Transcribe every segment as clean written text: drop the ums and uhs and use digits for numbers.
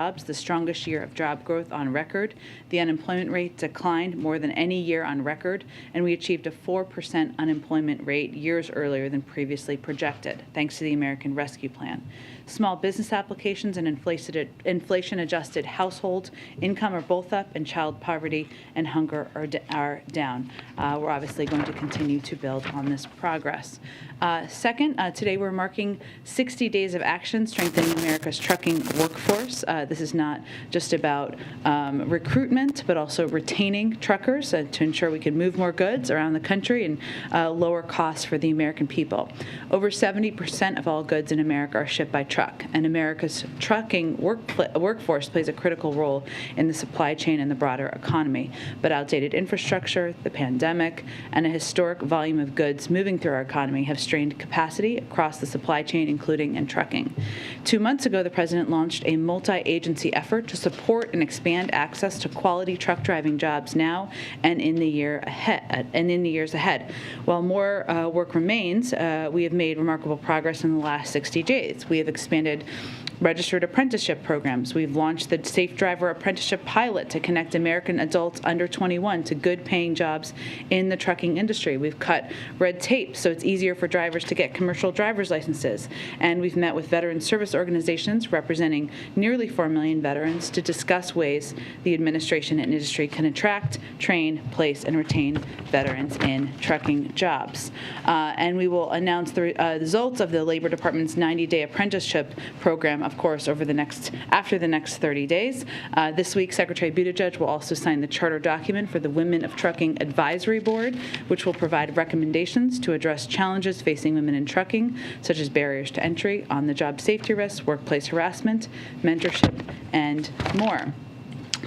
jobs, the strongest year of job growth on record. The unemployment rate declined more than any year on record, and we achieved a 4% unemployment rate years earlier than previously projected, thanks to the American Rescue Plan. Small business applications and inflation-adjusted household income are both up, and child poverty and hunger are down. We're obviously going to continue to build on this progress. Second, today we're marking 60 days of action strengthening America's trucking workforce. This is not just about recruitment, but also retaining truckers to ensure we can move more goods around the country and lower costs for the American people. Over 70% of all goods in America are shipped by truck, and America's trucking workforce plays a critical role in the supply chain and the broader economy. But outdated infrastructure, the pandemic, and a historic volume of goods moving through our economy have strained capacity across the supply chain, including in trucking. 2 months ago, the President launched a multi-agency effort to support and expand access to quality truck driving jobs now and in the years ahead. While more work remains, we have made remarkable progress in the last 60 days. We have expanded registered apprenticeship programs. We've launched the Safe Driver Apprenticeship Pilot to connect American adults under 21 to good-paying jobs in the trucking industry. We've cut red tape so it's easier for drivers to get commercial driver's licenses. And we've met with veteran service organizations representing nearly 4 million veterans to discuss ways the administration and industry can attract, train, place, and retain veterans in trucking jobs. And we will announce the results of the Labor Department's 90-day apprenticeship program, of course, after the next 30 days. This week, Secretary Buttigieg will also sign the charter document for the Women of Trucking Advisory Board, which will provide recommendations to address challenges facing women in trucking, such as barriers to entry, on-the-job safety risks, workplace harassment, mentorship, and more.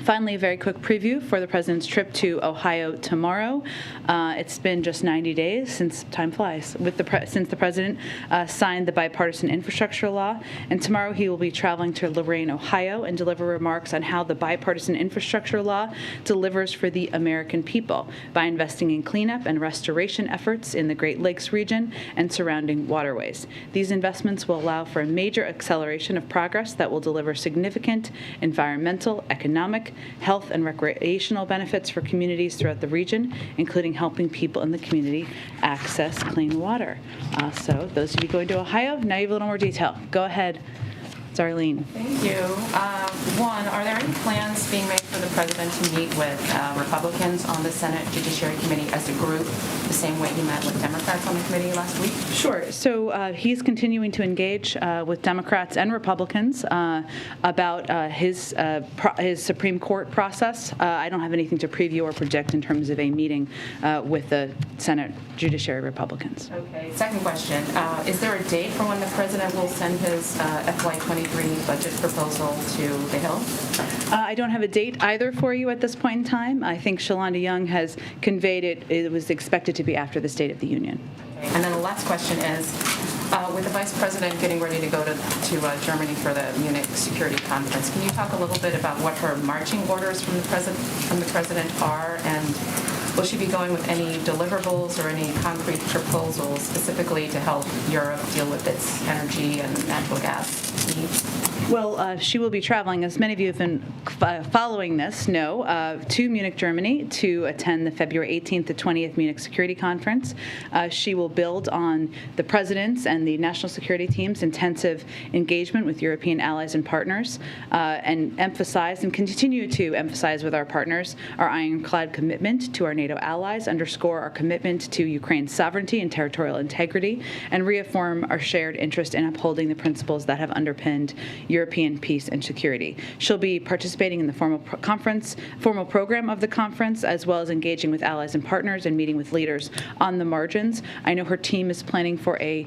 Finally, a very quick preview for the President's trip to Ohio tomorrow. It's been just 90 days since time flies since the President signed the bipartisan infrastructure law, and tomorrow he will be traveling to Lorain, Ohio, and deliver remarks on how the bipartisan infrastructure law delivers for the American people by investing in cleanup and restoration efforts in the Great Lakes region and surrounding waterways. These investments will allow for a major acceleration of progress that will deliver significant environmental, economic, health, and recreational benefits for communities throughout the region, including helping people in the community access clean water. So those of you going to Ohio, now you have a little more detail. Go ahead, Darlene. Thank you. One, are there any plans being made for the President to meet with Republicans on the Senate Judiciary Committee as a group, the same way he met with Democrats on the committee last week? Sure. So he's continuing to engage with Democrats and Republicans about his Supreme Court process. I don't have anything to preview or predict in terms of a meeting with the Senate Judiciary Republicans. Okay. Second question. Is there a date for when the President will send his FY23 budget proposal to the Hill? I don't have a date either for you at this point in time. I think Shalonda Young has conveyed it was expected to be after the State of the Union. Okay. And then the last question is, with the Vice President getting ready to go to Germany for the Munich Security Conference, can you talk a little bit about what her marching orders from the President are, and will she be going with any deliverables or any concrete proposals specifically to help Europe deal with its energy and natural gas needs? Well, she will be traveling, as many of you have been following this know, to Munich, Germany to attend the February 18th to 20th Munich Security Conference. She will build on the President's and the national security team's intensive engagement with European allies and partners and emphasize and continue to emphasize with our partners our ironclad commitment to our NATO allies, underscore our commitment to Ukraine's sovereignty and territorial integrity, and reaffirm our shared interest in upholding the principles that have underpinned European peace and security. She'll be participating in the formal program of the conference, as well as engaging with allies and partners and meeting with leaders on the margins. I know her team is planning for a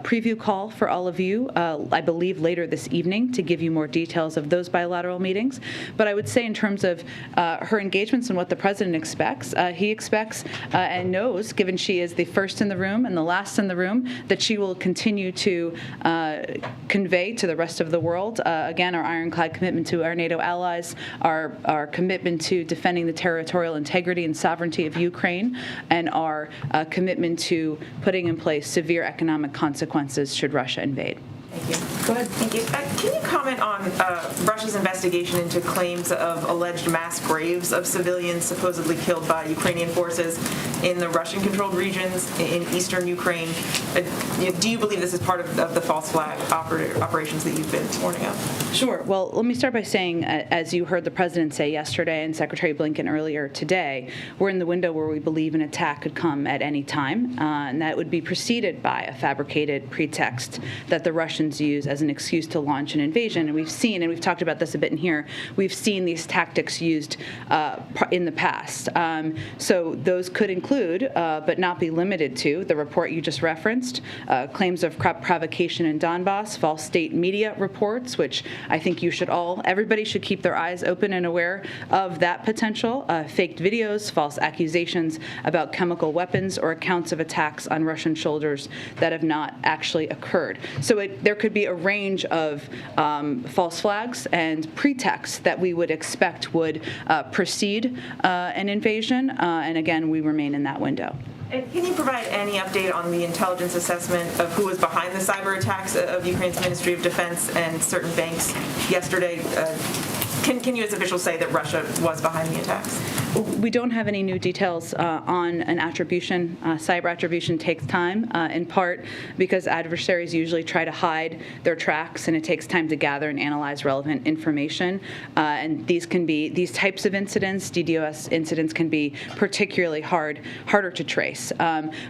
preview call for all of you, I believe later this evening, to give you more details of those bilateral meetings. But I would say in terms of her engagements and what the President expects, he expects and knows, given she is the first in the room and the last in the room, that she will continue to convey to the rest of the world, again, our ironclad commitment to our NATO allies, our commitment to defending the territorial integrity and sovereignty of Ukraine, and our commitment to putting in place severe economic consequences should Russia invade. Thank you. Go ahead. Thank you. Can you comment on Russia's investigation into claims of alleged mass graves of civilians supposedly killed by Ukrainian forces in the Russian-controlled regions in eastern Ukraine? Do you believe this is part of the false flag operations that you've been warning of? Sure. Well, let me start by saying, as you heard the president say yesterday and Secretary Blinken earlier today, we're in the window where we believe an attack could come at any time, and that would be preceded by a fabricated pretext that the Russians use as an excuse to launch an invasion. And we've seen, and we've talked about this a bit in here, we've seen these tactics used in the past. So those could include, but not be limited to, the report you just referenced, claims of provocation in Donbass, false state media reports, which I think everybody should keep their eyes open and aware of that potential, faked videos, false accusations about chemical weapons, or accounts of attacks on Russian shoulders that have not actually occurred. So there could be a range of false flags and pretexts that we would expect would precede an invasion, and again, we remain in that window. And can you provide any update on the intelligence assessment of who was behind the cyber attacks of Ukraine's Ministry of Defense and certain banks yesterday? Can you as officials say that Russia was behind the attacks? We don't have any new details on an attribution. Cyber attribution takes time, in part because adversaries usually try to hide their tracks, and it takes time to gather and analyze relevant information. And these types of incidents, DDoS incidents, can be particularly harder to trace.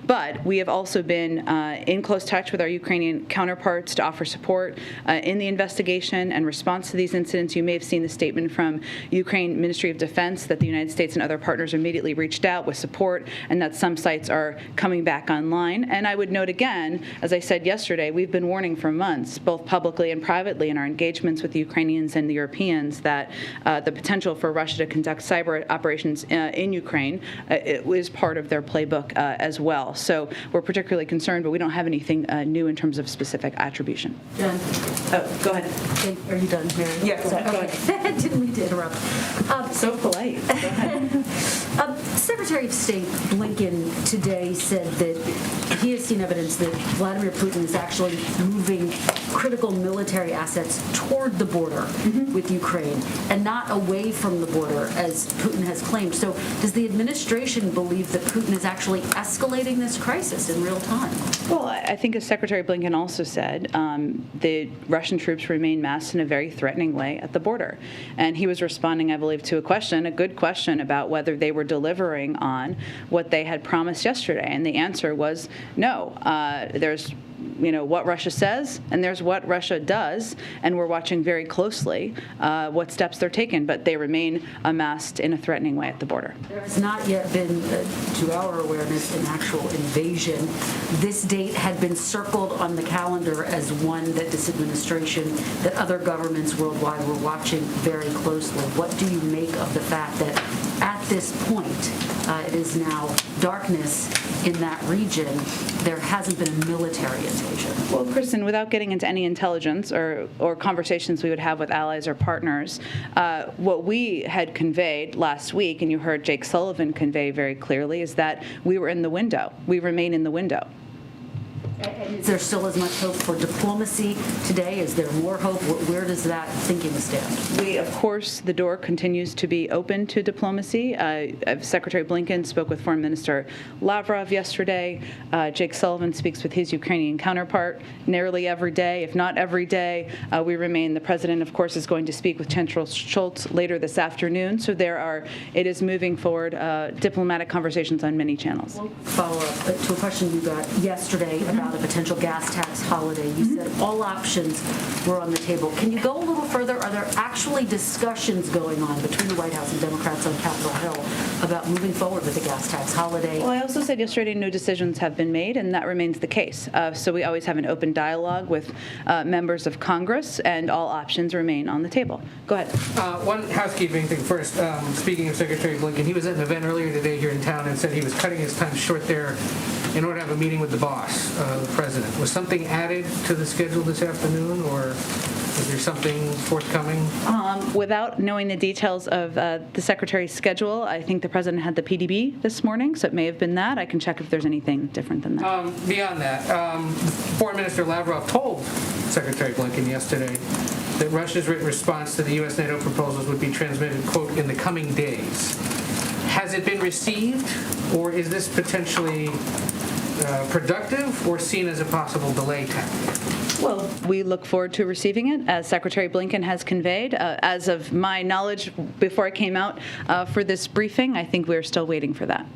But we have also been in close touch with our Ukrainian counterparts to offer support in the investigation and response to these incidents. You may have seen the statement from Ukraine Ministry of Defense that the United States and other partners immediately reached out with support, and that some sites are coming back online. And I would note again, as I said yesterday, we've been warning for months, both publicly and privately in our engagements with the Ukrainians and the Europeans, that the potential for Russia to conduct cyber operations in Ukraine is part of their playbook as well. So we're particularly concerned, but we don't have anything new in terms of specific attribution. Jen? Oh, go ahead. Are you done, Mary? Yes. Go ahead. Didn't mean to interrupt. So polite. Go ahead. Secretary of State Blinken today said that he has seen evidence that Vladimir Putin is actually moving critical military assets toward the border with Ukraine and not away from the border, as Putin has claimed. So does the administration believe that Putin is actually escalating this crisis in real time? Well, I think as Secretary Blinken also said, the Russian troops remain massed in a very threatening way at the border. And he was responding, I believe, to a good question about whether they were delivering on what they had promised yesterday. And the answer was no. There's what Russia says, and there's what Russia does, and we're watching very closely what steps they're taking, but they remain amassed in a threatening way at the border. There has not yet been, to our awareness, an actual invasion. This date had been circled on the calendar as one that this administration, that other governments worldwide were watching very closely. What do you make of the fact that at this point, it is now darkness in that region, there hasn't been a military invasion? Well, Kristen, without getting into any intelligence or conversations we would have with allies or partners, what we had conveyed last week, and you heard Jake Sullivan convey very clearly, is that we were in the window. We remain in the window. And is there still as much hope for diplomacy today? Is there more hope? Where does that thinking stand? We, of course, the door continues to be open to diplomacy. Secretary Blinken spoke with Foreign Minister Lavrov yesterday. Jake Sullivan speaks with his Ukrainian counterpart nearly every day, if not every day. We remain. The president, of course, is going to speak with Chancellor Scholz later this afternoon. So it is moving forward diplomatic conversations on many channels. We'll follow up to a question you got yesterday about a potential gas tax holiday. You said all options were on the table. Can you go a little further? Are there actually discussions going on between the White House and Democrats on Capitol Hill about moving forward with the gas tax holiday? Well, I also said yesterday no decisions have been made, and that remains the case. So we always have an open dialogue with members of Congress, and all options remain on the table. Go ahead. One housekeeping thing first. Speaking of Secretary Blinken, he was at an event earlier today here in town and said he was cutting his time short there in order to have a meeting with the boss, the president. Was something added to the schedule this afternoon, or Is there something forthcoming? Without knowing the details of the Secretary's schedule, I think the President had the PDB this morning, so it may have been that. I can check if there's anything different than that. Beyond that, Foreign Minister Lavrov told Secretary Blinken yesterday that Russia's written response to the U.S. NATO proposals would be transmitted, quote, in the coming days. Has it been received, or is this potentially productive or seen as a possible delay tactic? Well, we look forward to receiving it, as Secretary Blinken has conveyed. As of my knowledge, before I came out for this briefing, I think we're still waiting for that.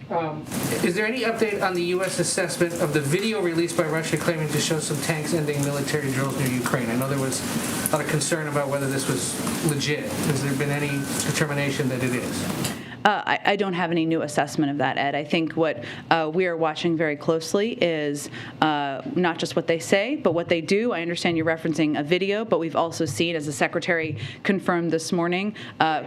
Is there any update on the U.S. assessment of the video released by Russia claiming to show some tanks ending military drills near Ukraine? I know there was a lot of concern about whether this was legit. Has there been any determination that it is? I don't have any new assessment of that, Ed. I think what we are watching very closely is not just what they say, but what they do. I understand you're referencing a video, but we've also seen, as the Secretary confirmed this morning,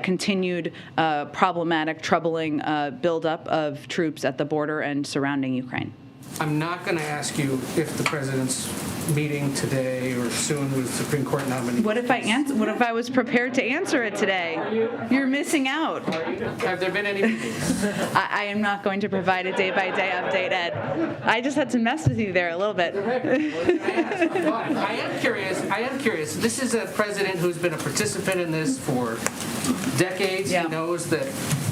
continued problematic, troubling buildup of troops at the border and surrounding Ukraine. I'm not going to ask you if the president's meeting today or soon with Supreme Court nominees. What if I was prepared to answer it today? You're missing out. Have there been any meetings? I am not going to provide a day-by-day update, Ed. I just had to mess with you there a little bit. I am curious. This is a president who's been a participant in this for decades. Yeah. He knows that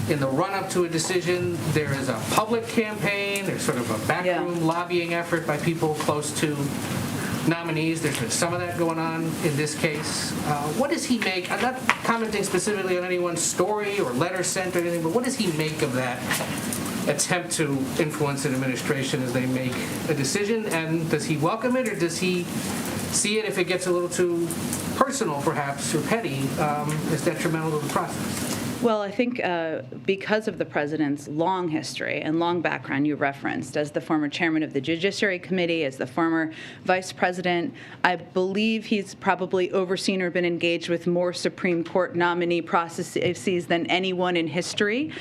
in the run-up to a decision, there is a public campaign. There's sort of a backroom lobbying effort by people close to nominees. There's been some of that going on in this case. What does he make? I'm not commenting specifically on anyone's story or letter sent or anything, but what does he make of that attempt to influence an administration as they make a decision? And does he welcome it, or does he see it, if it gets a little too personal, perhaps, or petty, as detrimental to the process? Well, I think because of the president's long history and long background you referenced, as the former chairman of the Judiciary Committee, as the former vice president, I believe he's probably overseen or been engaged with more Supreme Court nominee processes than anyone in history.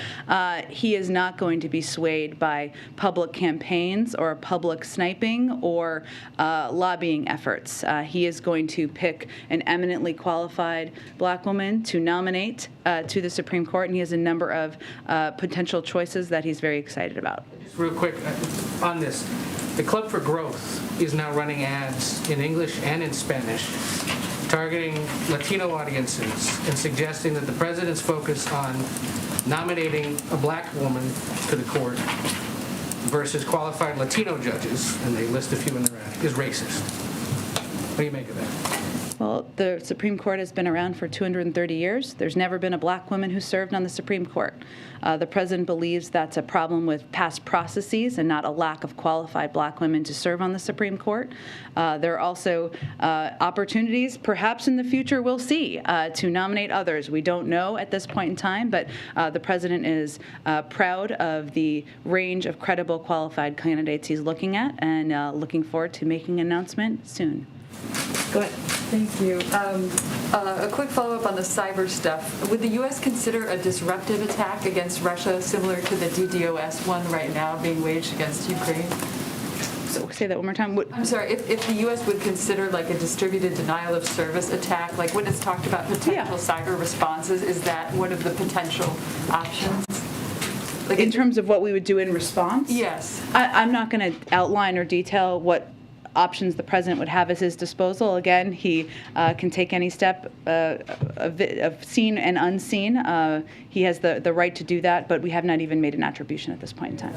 He is not going to be swayed by public campaigns or public sniping or lobbying efforts. He is going to pick an eminently qualified black woman to nominate to the Supreme Court, and he has a number of potential choices that he's very excited about. Just real quick on this, the Club for Growth is now running ads in English and in Spanish targeting Latino audiences and suggesting that the president's focus on nominating a black woman to the court versus qualified Latino judges, and they list a few in their ad, is racist. What do you make of that? Well, the Supreme Court has been around for 230 years. There's never been a black woman who served on the Supreme Court. The president believes that's a problem with past processes and not a lack of qualified black women to serve on the Supreme Court. There are also opportunities, perhaps in the future we'll see, to nominate others. We don't know at this point in time, but the president is proud of the range of credible, qualified candidates he's looking at, and looking forward to making an announcement soon. Go ahead. Thank you. A quick follow-up on the cyber stuff. Would the U.S. consider a disruptive attack against Russia similar to the DDoS one right now being waged against Ukraine? So say that one more time. I'm sorry, if the U.S. would consider like a distributed denial of service attack, like when it's talked about potential cyber responses, is that one of the potential options? Like in terms of what we would do in response? Yes. I'm not going to outline or detail what options the president would have at his disposal. Again, he can take any step of seen and unseen. He has the right to do that, but we have not even made an attribution at this point in time.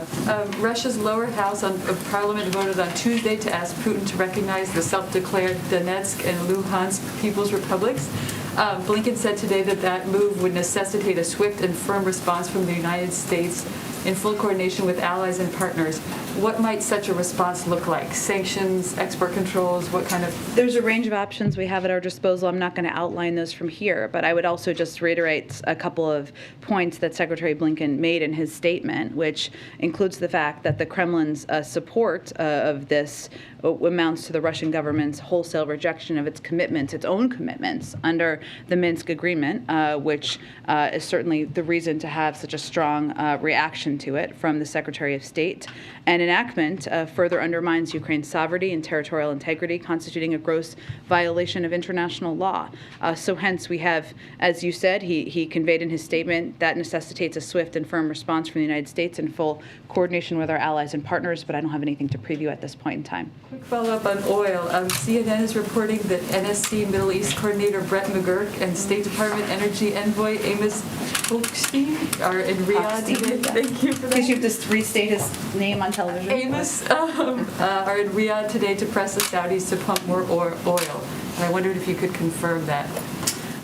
Russia's lower house of parliament voted on Tuesday to ask Putin to recognize the self-declared Donetsk and Luhansk People's Republics. Blinken said today that move would necessitate a swift and firm response from the United States in full coordination with allies and partners. What might such a response look like? Sanctions, export controls, what kind of? There's a range of options we have at our disposal. I'm not going to outline those from here, but I would also just reiterate a couple of points that Secretary Blinken made in his statement, which includes the fact that the Kremlin's support of this amounts to the Russian government's wholesale rejection of its commitments, its own commitments, under the Minsk Agreement, which is certainly the reason to have such a strong reaction to it from the Secretary of State. And enactment further undermines Ukraine's sovereignty and territorial integrity, constituting a gross violation of international law. So hence we have, as you said, he conveyed in his statement that necessitates a swift and firm response from the United States in full coordination with our allies and partners, but I don't have anything to preview at this point in time. Quick follow-up on oil. CNN is reporting that NSC Middle East Coordinator Brett McGurk and State Department Energy Envoy Amos Hochstein are in Riyadh today. Thank you for that. Because you have to restate his name on television. Amos are in Riyadh today to press the Saudis to pump more oil. And I wondered if you could confirm that.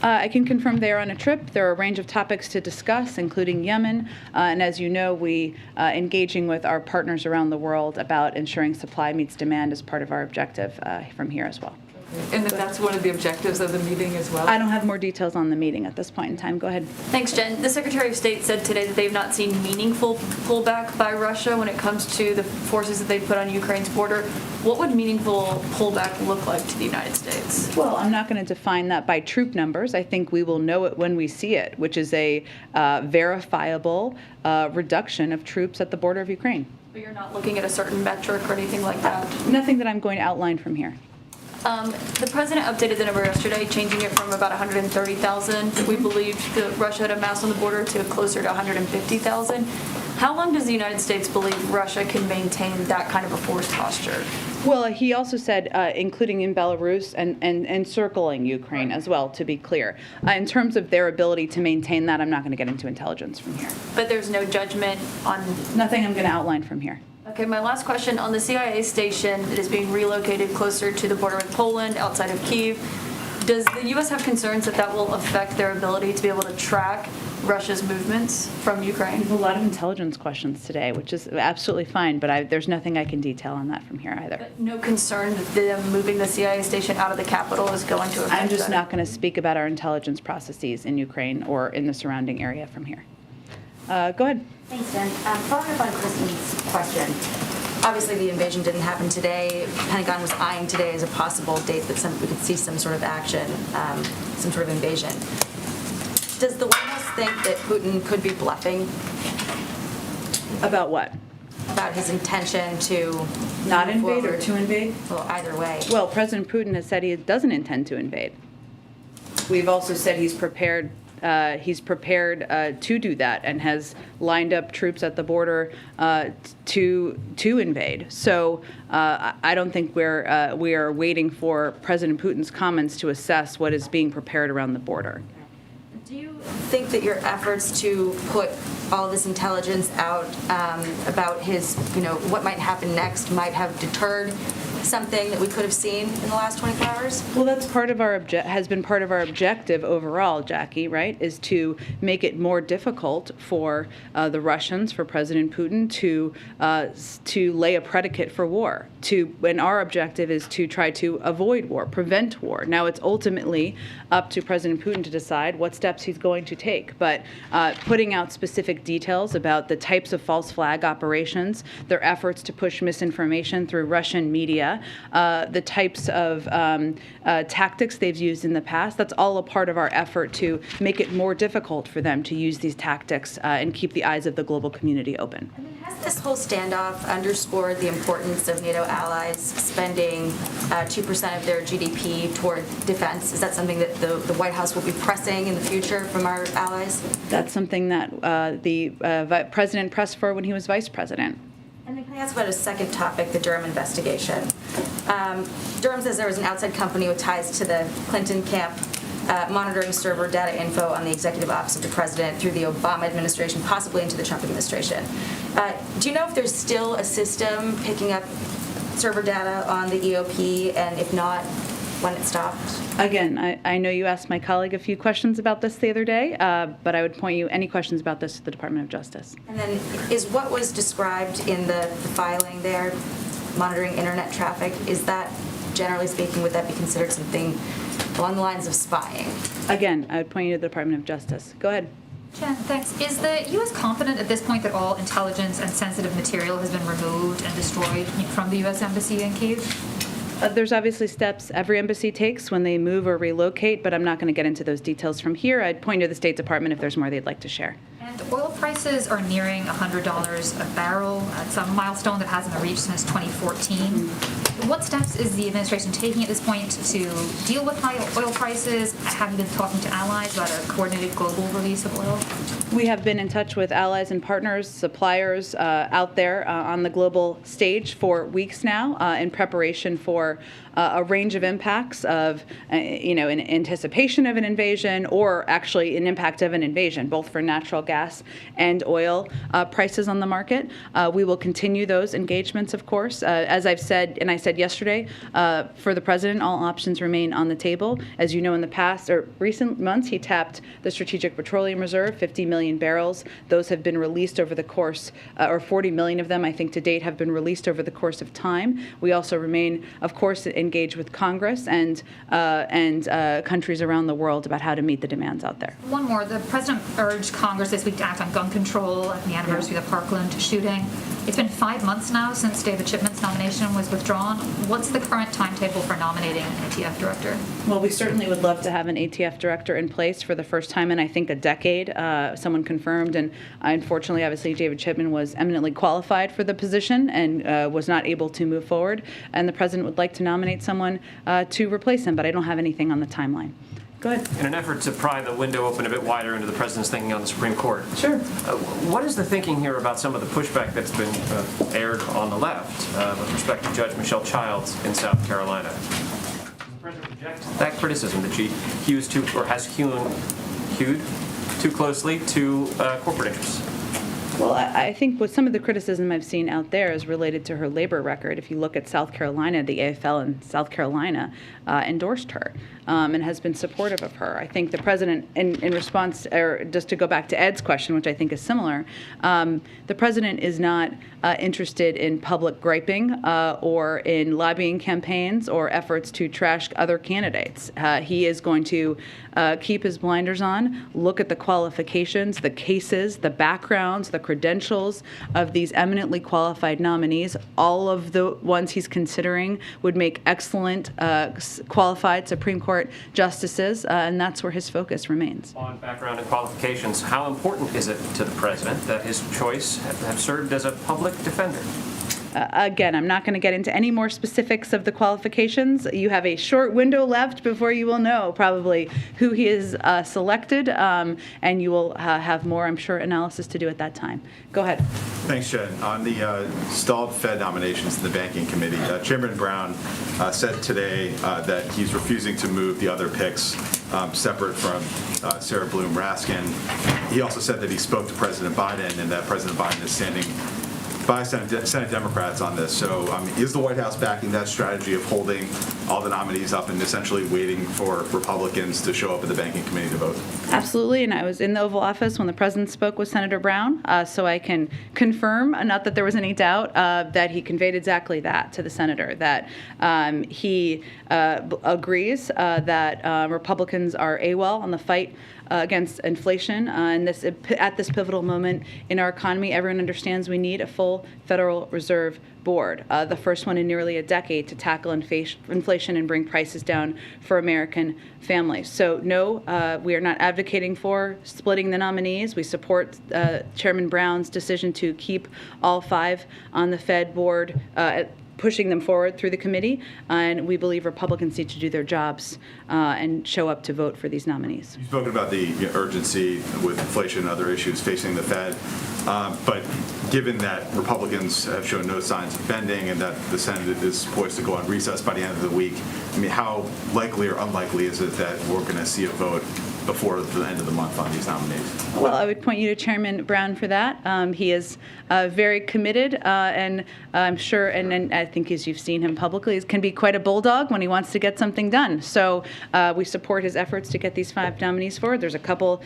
I can confirm they are on a trip. There are a range of topics to discuss, including Yemen. And as you know, we engaging with our partners around the world about ensuring supply meets demand as part of our objective from here as well. And that's one of the objectives of the meeting as well? I don't have more details on the meeting at this point in time. Go ahead. Thanks, Jen. The Secretary of State said today that they've not seen meaningful pullback by Russia when it comes to the forces that they put on Ukraine's border. What would meaningful pullback look like to the United States? Well, I'm not going to define that by troop numbers. I think we will know it when we see it, which is a verifiable reduction of troops at the border of Ukraine. But you're not looking at a certain metric or anything like that? Nothing that I'm going to outline from here. The president updated the number yesterday, changing it from about 130,000, we believed that Russia had amassed on the border, to closer to 150,000. How long does the United States believe Russia can maintain that kind of a force posture? Well, he also said, including in Belarus and encircling Ukraine as well, to be clear. In terms of their ability to maintain that, I'm not going to get into intelligence from here. But there's no judgment on... Nothing I'm going to outline from here. Okay, my last question, on the CIA station that is being relocated closer to the border with Poland, outside of Kyiv, does the U.S. have concerns that that will affect their ability to be able to track Russia's movements from Ukraine? There's a lot of intelligence questions today, which is absolutely fine, but there's nothing I can detail on that from here either. But no concern that them moving the CIA station out of the capital is going to affect I'm just that? not going to speak about our intelligence processes in Ukraine or in the surrounding area from here. Go ahead. Thanks, Jen. Following up on Kristen's question, obviously the invasion didn't happen today. Pentagon was eyeing today as a possible date that we could see some sort of action, some sort of invasion. Does the White House think that Putin could be bluffing About what? about his intention to Not move invade or forward? to invade? Well, either way. Well, President Putin has said he doesn't intend to invade. We've also said he's prepared to do that and has lined up troops at the border to invade. So I don't think we are waiting for President Putin's comments to assess what is being prepared around the border. Do you think that your efforts to put all this intelligence out about his, what might happen next might have deterred something that we could have seen in the last 24 hours? Well, that's part of our has been part of our objective overall, Jackie, right, is to make it more difficult for the Russians, for President Putin to lay a predicate for war. And our objective is to try to avoid war, prevent war. Now, it's ultimately up to President Putin to decide what steps he's going to take. But putting out specific details about the types of false flag operations, their efforts to push misinformation through Russian media, the types of tactics they've used in the past, that's all a part of our effort to make it more difficult for them to use these tactics and keep the eyes of the global community open. I mean, has this whole standoff underscored the importance of NATO allies spending 2% of their GDP toward defense? Is that something that the White House will be pressing in the future from our allies? That's something that the president pressed for when he was vice president. And then can I ask about a second topic, the Durham investigation? Durham says there was an outside company with ties to the Clinton camp monitoring server data info on the executive office of the president through the Obama administration, possibly into the Trump administration. Do you know if there's still a system picking up server data on the EOP, and if not, when it stopped? Again, I know you asked my colleague a few questions about this the other day, but I would point you any questions about this to the Department of Justice. And then is what was described in the filing there, monitoring internet traffic, is that, generally speaking, would that be considered something along the lines of spying? Again, I would point you to the Department of Justice. Go ahead. Jen, thanks. Is the U.S. confident at this point that all intelligence and sensitive material has been removed and destroyed from the U.S. Embassy in Kyiv? There's obviously steps every embassy takes when they move or relocate, but I'm not going to get into those details from here. I'd point you to the State Department if there's more they'd like to share. And oil prices are nearing $100 a barrel. It's a milestone that hasn't been reached since 2014. What steps is the administration taking at this point to deal with high oil prices? Have you been talking to allies about a coordinated global release of oil? We have been in touch with allies and partners, suppliers out there on the global stage for weeks now in preparation for a range of impacts of, in anticipation of an invasion or actually an impact of an invasion, both for natural gas and oil prices on the market. We will continue those engagements, of course. As I've said, and I said yesterday, for the president, all options remain on the table. As you know, in the past or recent months, he tapped the Strategic Petroleum Reserve, 50 million barrels. Those have been released over the course, or 40 million of them, I think, to date have been released over the course of time. We also remain, of course, engaged with Congress and countries around the world about how to meet the demands out there. One more. The president urged Congress this week to act on gun control at the anniversary of the Parkland shooting. It's been 5 months now since David Chipman's nomination was withdrawn. What's the current timetable for nominating an ATF director? Well, we certainly would love to have an ATF director in place for the first time in, I think, a decade. Someone confirmed, and unfortunately, obviously, David Chipman was eminently qualified for the position and was not able to move forward. And the president would like to nominate someone to replace him, but I don't have anything on the timeline. Go ahead. In an effort to pry the window open a bit wider into the president's thinking on the Supreme Court. Sure. What is the thinking here about some of the pushback that's been aired on the left with respect to Judge Michelle Childs in South Carolina? Does the president reject that criticism that she hews too, or has hewed too closely to corporate interests? Well, I think what some of the criticism I've seen out there is related to her labor record. If you look at South Carolina, the AFL in South Carolina endorsed her and has been supportive of her. I think the president, in response, or just to go back to Ed's question, which I think is similar, the president is not interested in public griping or in lobbying campaigns or efforts to trash other candidates. He is going to keep his blinders on, look at the qualifications, the cases, the backgrounds, the credentials of these eminently qualified nominees. All of the ones he's considering would make excellent qualified Supreme Court justices, and that's where his focus remains. On background and qualifications, how important is it to the president that his choice have served as a public defender? Again, I'm not going to get into any more specifics of the qualifications. You have a short window left before you will know probably who he is selected, and you will have more, I'm sure, analysis to do at that time. Go ahead. Thanks, Jen. On the stalled Fed nominations in the Banking Committee, Chairman Brown said today that he's refusing to move the other picks separate from Sarah Bloom Raskin. He also said that he spoke to President Biden and that President Biden is standing by Senate Democrats on this. So is the White House backing that strategy of holding all the nominees up and essentially waiting for Republicans to show up at the Banking Committee to vote? Absolutely, and I was in the Oval Office when the president spoke with Senator Brown, so I can confirm, not that there was any doubt, that he conveyed exactly that to the senator, that he agrees that Republicans are AWOL on the fight against inflation. And at this pivotal moment in our economy, everyone understands we need a full Federal Reserve Board, the first one in nearly a decade to tackle inflation and bring prices down for American families. So no, we are not advocating for splitting the nominees. We support Chairman Brown's decision to keep all 5 on the Fed board, pushing them forward through the committee, and we believe Republicans need to do their jobs and show up to vote for these nominees. You've spoken about the urgency with inflation and other issues facing the Fed, but given that Republicans have shown no signs of bending and that the Senate is poised to go on recess by the end of the week, I mean, how likely or unlikely is it that we're going to see a vote before the end of the month on these nominees? Well, I would point you to Chairman Brown for that. He is very committed, and I'm sure, and I think as you've seen him publicly, can be quite a bulldog when he wants to get something done. So we support his efforts to get these 5 nominees forward. There's a couple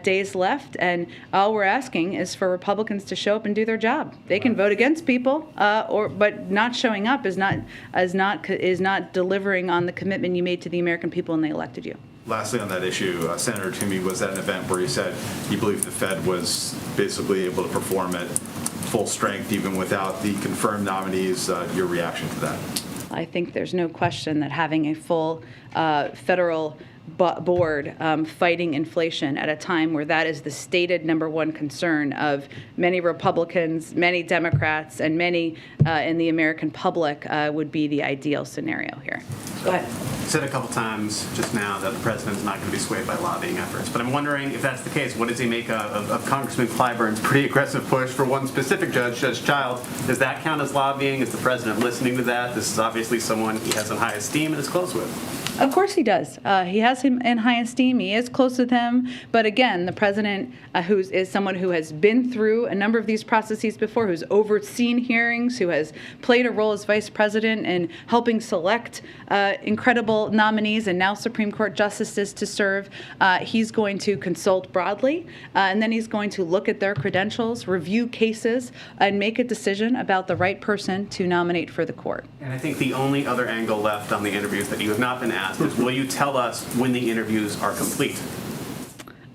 days left, and all we're asking is for Republicans to show up and do their job. They can vote against people, but not showing up is not delivering on the commitment you made to the American people when they elected you. Lastly, on that issue, Senator Toomey was at an event where he said he believed the Fed was basically able to perform at full strength even without the confirmed nominees. Your reaction to that? I think there's no question that having a full federal board fighting inflation at a time where that is the stated number one concern of many Republicans, many Democrats, and many in the American public would be the ideal scenario here. Go ahead. You said a couple times just now that the president's not going to be swayed by lobbying efforts, but I'm wondering if that's the case, what does he make of Congressman Clyburn's pretty aggressive push for one specific judge, Judge Childs? Does that count as lobbying? Is the president listening to that? This is obviously someone he has in high esteem and is close with. Of course he does. He has him in high esteem. He is close with him. But again, the president, who is someone who has been through a number of these processes before, who's overseen hearings, who has played a role as vice president in helping select incredible nominees and now Supreme Court justices to serve, he's going to consult broadly, and then he's going to look at their credentials, review cases, and make a decision about the right person to nominate for the court. And I think the only other angle left on the interviews that you have not been asked is, will you tell us when the interviews are complete?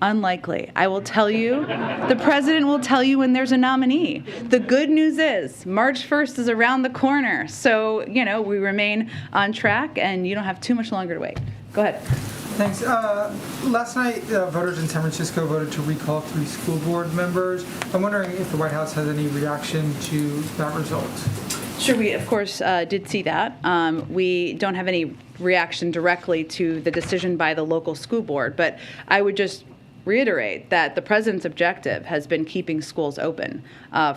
Unlikely. I will tell you, the president will tell you when there's a nominee. The good news is March 1st is around the corner. So, we remain on track and you don't have too much longer to wait. Go ahead. Thanks. Last night, voters in San Francisco voted to recall 3 school board members. I'm wondering if the White House has any reaction to that result. Sure, we of course did see that. We don't have any reaction directly to the decision by the local school board, but I would just reiterate that the president's objective has been keeping schools open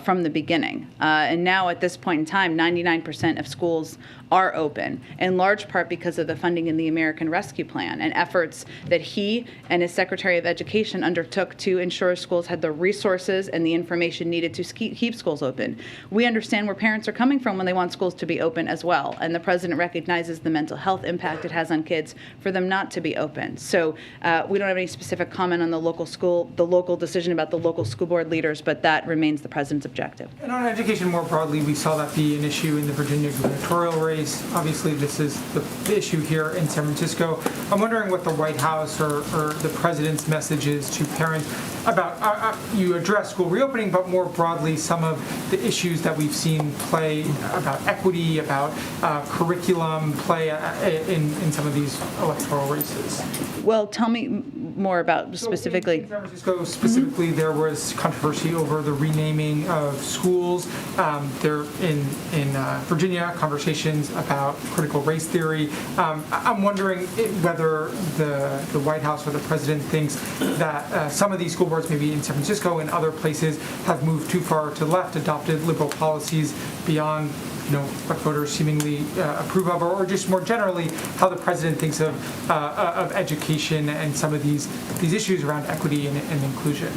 from the beginning. And now at this point in time, 99% of schools are open, in large part because of the funding in the American Rescue Plan and efforts that he and his Secretary of Education undertook to ensure schools had the resources and the information needed to keep schools open. We understand where parents are coming from when they want schools to be open as well, and the president recognizes the mental health impact it has on kids for them not to be open. So we don't have any specific comment on the local decision about the local school board leaders, but that remains the president's objective. And on education more broadly, we saw that be an issue in the Virginia gubernatorial race. Obviously, this is the issue here in San Francisco. I'm wondering what the White House or the president's message is to parents about, you address school reopening, but more broadly, some of the issues that we've seen play about equity, about curriculum play in some of these electoral races. Well, tell me more about specifically. In San Francisco, specifically, there was controversy over the renaming of schools. There in Virginia, conversations about critical race theory. I'm wondering whether the White House or the president thinks that some of these school boards, maybe in San Francisco and other places, have moved too far to the left, adopted liberal policies beyond what voters seemingly approve of, or just more generally, how the president thinks of education and some of these issues around equity and inclusion.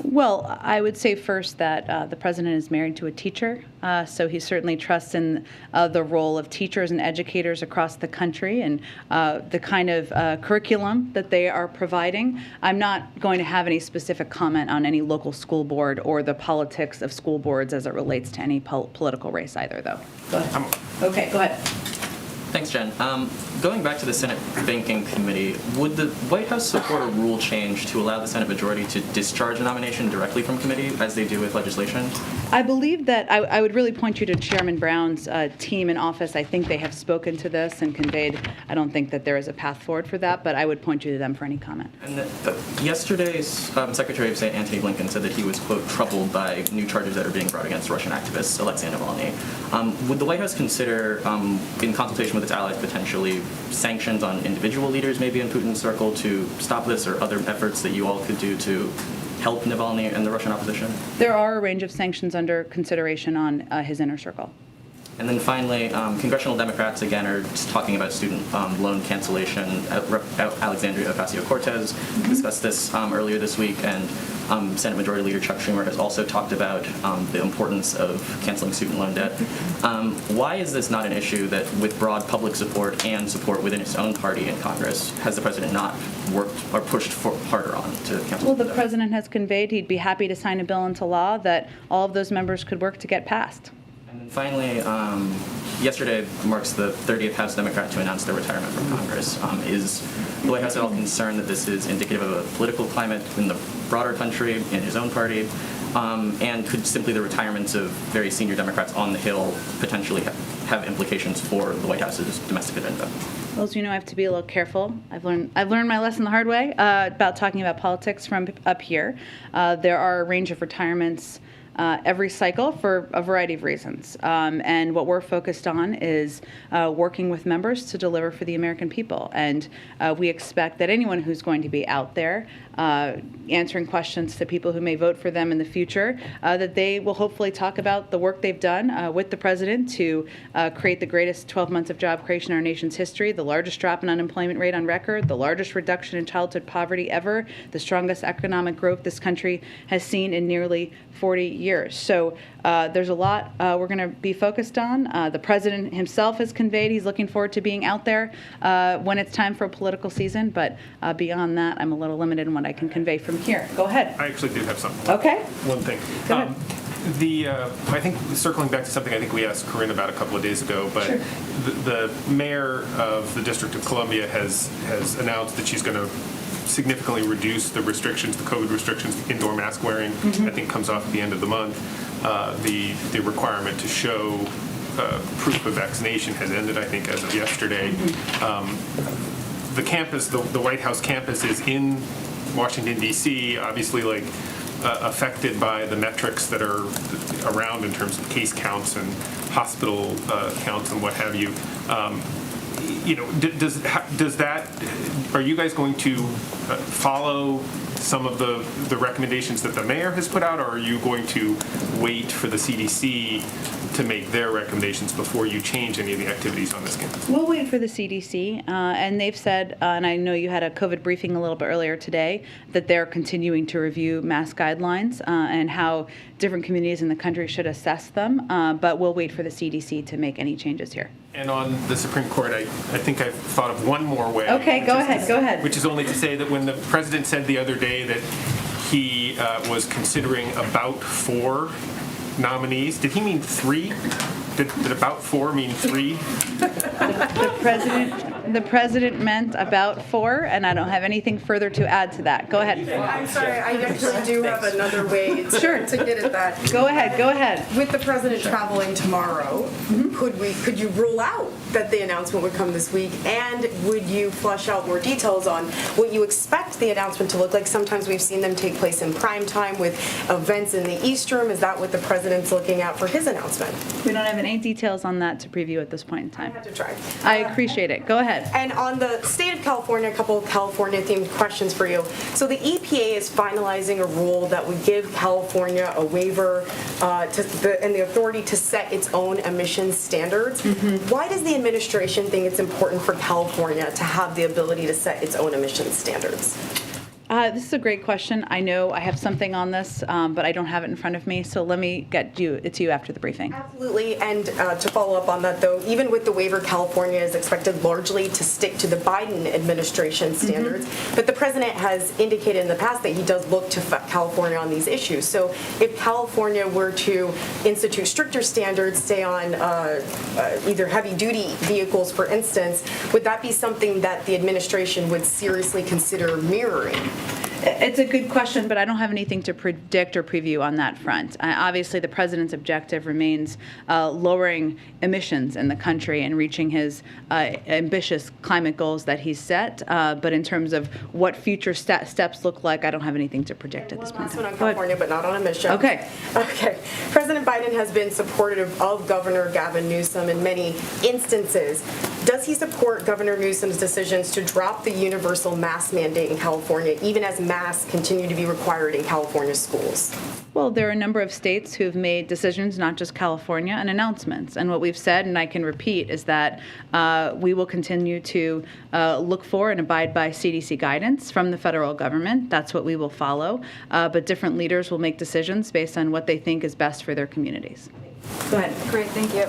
Well, I would say first that the president is married to a teacher, so he certainly trusts in the role of teachers and educators across the country and the kind of curriculum that they are providing. I'm not going to have any specific comment on any local school board or the politics of school boards as it relates to any political race either, though. Go ahead. Okay, go ahead. Thanks, Jen. Going back to the Senate Banking Committee, would the White House support a rule change to allow the Senate majority to discharge a nomination directly from committee, as they do with legislation? I believe that I would really point you to Chairman Brown's team in office. I think they have spoken to this and conveyed, I don't think that there is a path forward for that, but I would point you to them for any comment. And yesterday's Secretary of State Antony Blinken said that he was, quote, troubled by new charges that are being brought against Russian activist Alexei Navalny. Would the White House consider, in consultation with its allies, potentially sanctions on individual leaders, maybe in Putin's circle, to stop this, or other efforts that you all could do to help Navalny and the Russian opposition? There are a range of sanctions under consideration on his inner circle. And then finally, congressional Democrats, again, are just talking about student loan cancellation. Alexandria Ocasio-Cortez discussed this earlier this week, and Senate Majority Leader Chuck Schumer has also talked about the importance of canceling student loan debt. Why is this not an issue that, with broad public support and support within its own party in Congress, has the president not worked or pushed harder on to cancel? Well, the president has conveyed he'd be happy to sign a bill into law that all of those members could work to get passed. And finally, yesterday marks the 30th House Democrat to announce their retirement from Congress. Is the White House at all concerned that this is indicative of a political climate in the broader country, in his own party, And could simply the retirements of very senior Democrats on the Hill potentially have implications for the White House's domestic agenda? Well, as you know, I have to be a little careful. I've learned my lesson the hard way about talking about politics from up here. There are a range of retirements every cycle for a variety of reasons. And what we're focused on is working with members to deliver for the American people. And we expect that anyone who's going to be out there answering questions to people who may vote for them in the future, that they will hopefully talk about the work they've done with the president to create the greatest 12 months of job creation in our nation's history, the largest drop in unemployment rate on record, the largest reduction in childhood poverty ever, the strongest economic growth this country has seen in nearly 40 years. So there's a lot we're going to be focused on. The president himself has conveyed he's looking forward to being out there when it's time for a political season. But beyond that, I'm a little limited in what I can convey from here. Go ahead. I actually do have something. Okay. One thing. Go ahead. I think circling back to something I think we asked Corinne about a couple of days ago, but sure. the mayor of the District of Columbia has announced that she's going to significantly reduce the restrictions, the COVID restrictions, indoor mask wearing, I think comes off at the end of the month. The requirement to show proof of vaccination has ended, I think, as of yesterday. The campus, the White House campus is in Washington, D.C., obviously affected by the metrics that are around in terms of case counts and hospital counts and what have you. Does that, are you guys going to follow some of the recommendations that the mayor has put out, or are you going to wait for the CDC to make their recommendations before you change any of the activities on this campus? We'll wait for the CDC, and they've said, and I know you had a COVID briefing a little bit earlier today, that they're continuing to review mask guidelines and how different communities in the country should assess them, but we'll wait for the CDC to make any changes here. And on the Supreme Court, I think I've thought of one more way. Okay, go ahead. Which is only to say that when the president said the other day that he was considering about 4 nominees, did he mean 3? Did about 4 mean 3? The president meant about 4, and I don't have anything further to add to that. Go ahead. I'm sorry, I actually do have another way to get at that. Go ahead. With the president traveling tomorrow, could you rule out that the announcement would come this week, and would you flesh out more details on what you expect the announcement to look like? Sometimes we've seen them take place in prime time with events in the East Room. Is that what the president's looking at for his announcement? We don't have any details on that to preview at this point in time. I had to try. I appreciate it. Go ahead. And on the state of California, a couple of California-themed questions for you. So the EPA is finalizing a rule that would give California a waiver and the authority to set its own emissions standards. Why does the administration think it's important for California to have the ability to set its own emissions standards? This is a great question. I know I have something on this, but I don't have it in front of me, so let me get to you after the briefing. Absolutely, and to follow up on that, though, even with the waiver, California is expected largely to stick to the Biden administration standards, but the president has indicated in the past that he does look to California on these issues. So if California were to institute stricter standards, say on either heavy-duty vehicles, for instance, would that be something that the administration would seriously consider mirroring? It's a good question, but I don't have anything to predict or preview on that front. Obviously, the president's objective remains lowering emissions in the country and reaching his ambitious climate goals that he's set. But in terms of what future steps look like, I don't have anything to predict at this point. Last one on California, but not on emissions. Okay. President Biden has been supportive of Governor Gavin Newsom in many instances. Does he support Governor Newsom's decisions to drop the universal mask mandate in California, even as masks continue to be required in California schools? Well, there are a number of states who have made decisions, not just California, and announcements. And what we've said, and I can repeat, is that we will continue to look for and abide by CDC guidance from the federal government. That's what we will follow. But different leaders will make decisions based on what they think is best for their communities. Go ahead. Great, thank you.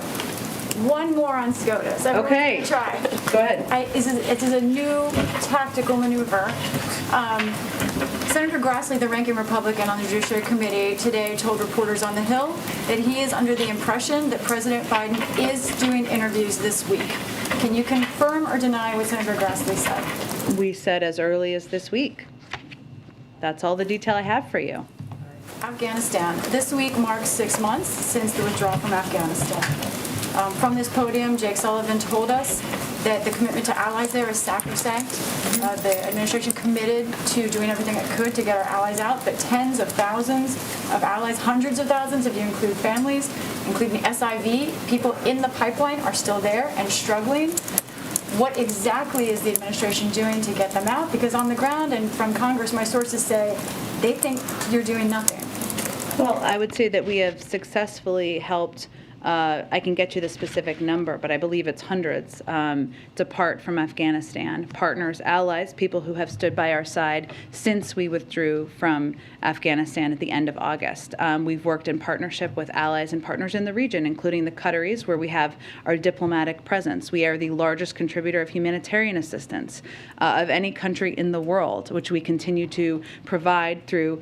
One more on SCOTUS. Okay. Try. Go ahead. It is a new tactical maneuver. Senator Grassley, the ranking Republican on the Judiciary Committee, today told reporters on the Hill that he is under the impression that President Biden is doing interviews this week. Can you confirm or deny what Senator Grassley said? We said as early as this week. That's all the detail I have for you. Afghanistan. This week marks 6 months since the withdrawal from Afghanistan. From this podium, Jake Sullivan told us that the commitment to allies there is sacrosanct. The administration committed to doing everything it could to get our allies out, but tens of thousands of allies, hundreds of thousands if you include families, including SIV, people in the pipeline are still there and struggling. What exactly is the administration doing to get them out? Because on the ground and from Congress, my sources say they think you're doing nothing. Well, I would say that we have successfully helped, I can get you the specific number, but I believe it's hundreds, depart from Afghanistan. Partners, allies, people who have stood by our side since we withdrew from Afghanistan at the end of August. We've worked in partnership with allies and partners in the region, including the Qataris, where we have our diplomatic presence. We are the largest contributor of humanitarian assistance of any country in the world, which we continue to provide through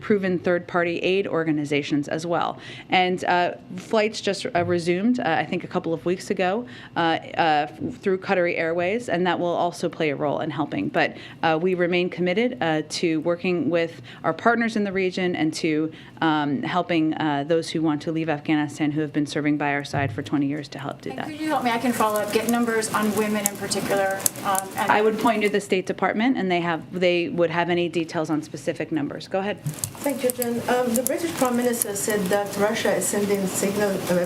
proven third-party aid organizations as well. And flights just resumed, I think a couple of weeks ago, through Qatari Airways, and that will also play a role in helping. But we remain committed to working with our partners in the region and to helping those who want to leave Afghanistan who have been serving by our side for 20 years to help do that. Could you help me? I can follow up, get numbers on women in particular. I would point you to the State Department, and they would have any details on specific numbers. Go ahead. Thank you, Jen. The British Prime Minister said that Russia is sending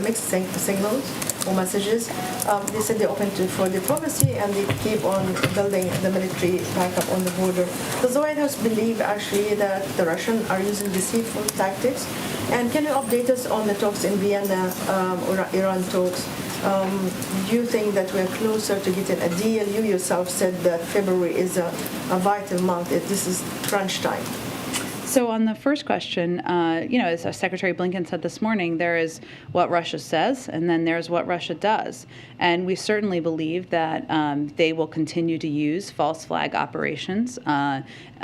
mixed signals or messages. They said they're open for diplomacy and they keep on building the military backup on the border. Does the White House believe actually that the Russians are using deceitful tactics? And can you update us on the talks in Vienna or Iran talks? Do you think that we're closer to getting a deal? You yourself said that February is a vital month. This is crunch time. So on the first question, as Secretary Blinken said this morning, there is what Russia says, and then there's what Russia does. And we certainly believe that they will continue to use false flag operations,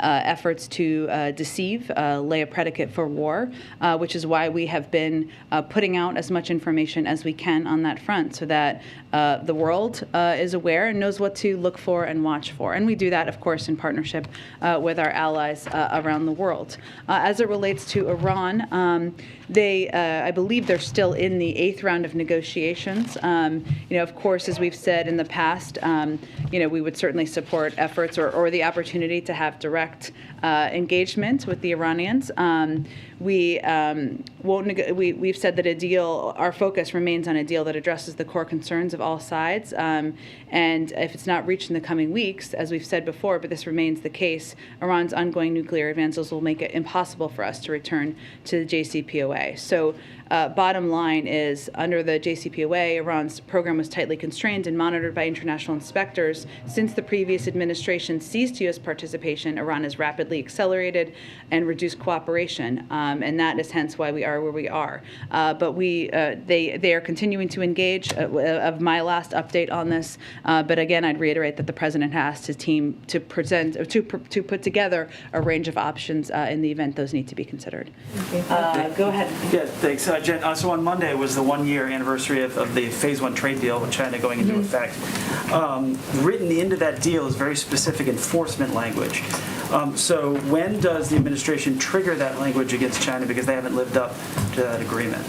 efforts to deceive, lay a predicate for war, which is why we have been putting out as much information as we can on that front so that the world is aware and knows what to look for and watch for. And we do that, of course, in partnership with our allies around the world. As it relates to Iran, I believe they're still in the 8th round of negotiations. Of course, as we've said in the past, we would certainly support efforts or the opportunity to have direct engagement with the Iranians. We've said that our focus remains on a deal that addresses the core concerns of all sides. And if it's not reached in the coming weeks, as we've said before, but this remains the case, Iran's ongoing nuclear advances will make it impossible for us to return to the JCPOA. So bottom line is, under the JCPOA, Iran's program was tightly constrained and monitored by international inspectors. Since the previous administration ceased U.S. participation, Iran has rapidly accelerated and reduced cooperation, and that is hence why we are where we are. But they are continuing to engage. Of my last update on this, but again, I'd reiterate that the president asked his team to put together a range of options in the event those need to be considered. Go ahead. Yeah, thanks. Jen, so on Monday was the 1-year anniversary of the Phase 1 trade deal with China going into effect. Written into that deal is very specific enforcement language. So when does the administration trigger that language against China because they haven't lived up to that agreement?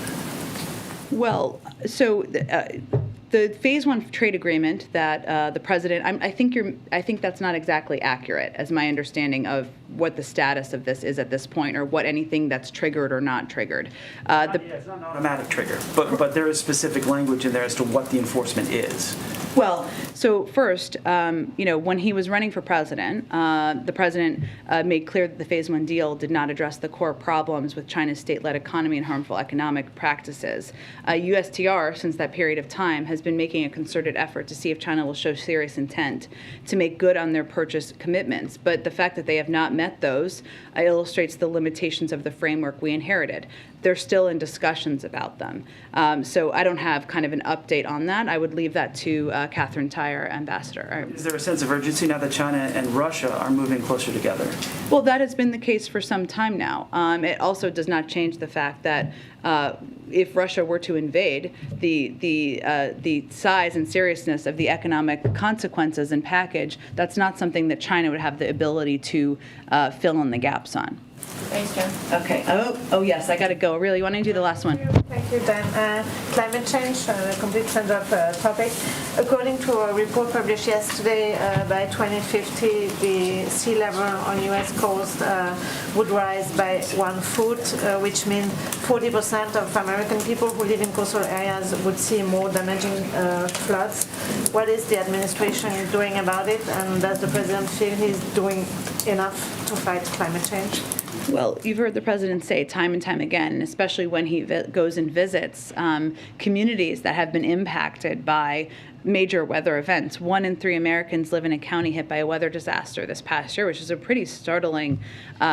Well, so the Phase 1 trade agreement that the president, I think that's not exactly accurate as my understanding of what the status of this is at this point, or what anything that's triggered or not triggered. It's not an automatic trigger, but there is specific language in there as to what the enforcement is. Well, so first, when he was running for president, the president made clear that the Phase 1 deal did not address the core problems with China's state-led economy and harmful economic practices. USTR, since that period of time, has been making a concerted effort to see if China will show serious intent to make good on their purchase commitments. But the fact that they have not met those illustrates the limitations of the framework we inherited. They're still in discussions about them. So I don't have kind of an update on that. I would leave that to Catherine Tai, Ambassador. Is there a sense of urgency now that China and Russia are moving closer together? Well, that has been the case for some time now. It also does not change the fact that if Russia were to invade, the size and seriousness of the economic consequences and package, that's not something that China would have the ability to fill in the gaps on. Thanks, Jen. Okay. Oh yes, I got to go. Really, you want to do the last one? Thank you, Dan. Climate change, a complete change of topic. According to a report published yesterday, by 2050, the sea level on U.S. coast would rise by 1 foot, which means 40% of American people who live in coastal areas would see more damaging floods. What is the administration doing about it, and does the president feel he's doing enough to fight climate change? Well, you've heard the president say time and time again, and especially when he goes and visits communities that have been impacted by major weather events. 1 in 3 Americans live in a county hit by a weather disaster this past year, which is a pretty startling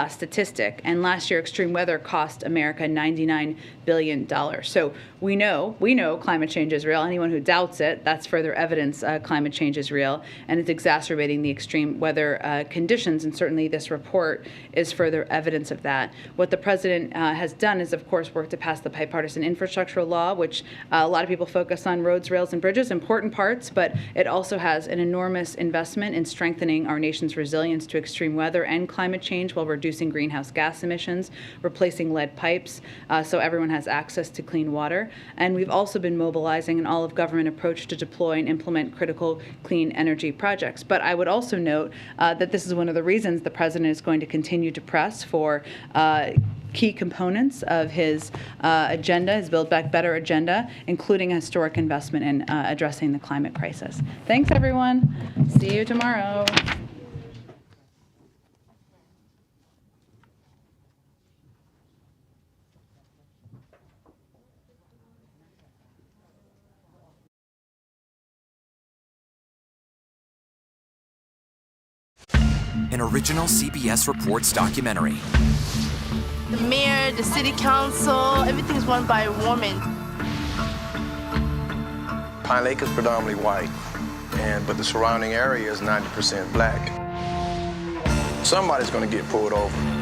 statistic. And last year, extreme weather cost America $99 billion. So we know climate change is real. Anyone who doubts it, that's further evidence climate change is real, and it's exacerbating the extreme weather conditions. And certainly this report is further evidence of that. What the president has done is, of course, work to pass the bipartisan infrastructure law, which a lot of people focus on roads, rails, and bridges, important parts, but it also has an enormous investment in strengthening our nation's resilience to extreme weather and climate change while reducing greenhouse gas emissions, replacing lead pipes so everyone has access to clean water. And we've also been mobilizing an all-of-government approach to deploy and implement critical clean energy projects. But I would also note that this is one of the reasons the president is going to continue to press for key components of his agenda, his Build Back Better agenda, including a historic investment in addressing the climate crisis. Thanks, everyone. See you tomorrow. An original CBS Reports documentary. The mayor, the city council, everything's run by a woman. Pine Lake is predominantly white, but the surrounding area is 90% black. Somebody's going to get pulled over.